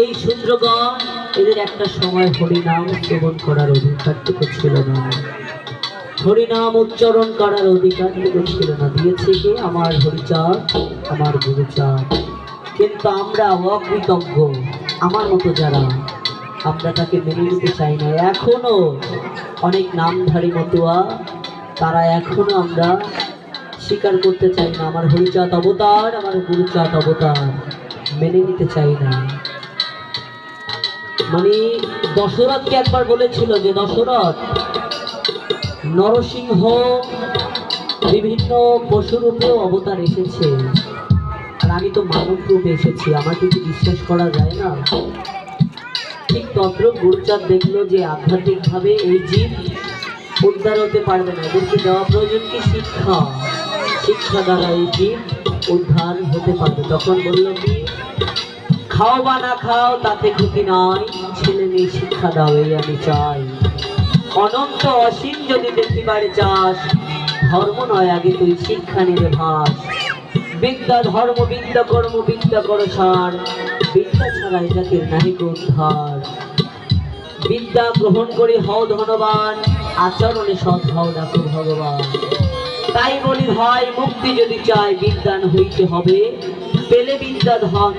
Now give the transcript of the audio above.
এই শূদ্রগণ এদের একটা সময় হরিনাম শ্রবণ করার অধিকারটুকু ছিল না, হরিনাম উচ্চারণ করার অধিকারটুকু ছিল না। দিয়েছে কে? আমার হরিচাঁদ, আমার গুরুচাঁদ। কিন্তু আমরা অকৃতজ্ঞ, আমার মতো যারা, আমরা তাকে মেনে নিতে চাই না। এখনো অনেক নামধারী মতুয়া, তারা এখনো আমরা স্বীকার করতে চাই না আমার হরিচাঁদ অবতার, আমার গুরুচাঁদ অবতার, মেনে নিতে চাই না। মানে দশরথকে একবার বলেছিল যে দশরথ, নরসিংহ বিভিন্ন পশুরূপেও অবতার এসেছে, আর আমি তো মানব রূপে এসেছি, আমাকে কি বিশ্বাস করা যায় না? ঠিক তদ্রুপ গুরুচাঁদ দেখলো যে আধ্যাত্মিকভাবে এই জীব উদ্ধার হতে পারবে না, এদেরকে দেওয়া প্রয়োজন কি? শিক্ষা। শিক্ষা দ্বারা এই জীব উদ্ধার হতে পারবে। তখন বলল কি, খাও বা না খাও তাতে ক্ষতি নাই, ছেলে মেয়ে শিক্ষা দাও এই আমি চাই। অনন্ত অসীম যদি দেখিবার চাস, ধর্ম নয় আগে তুই শিক্ষা নেবে ভাস। বিদ্যা ধর্ম বিদ্যা কর্ম বিদ্যা কর সার, বিদ্যা ছাড়া এটাকে নাহি উদ্ধার। বিদ্যা গ্রহণ করে হও ধনবান, আচরণে সৎ হও ডাকো ভগবান। তাই বলি ভাই, মুক্তি যদি চাই বিদ্যান হইতে হবে, পেলে বিদ্যা ধন।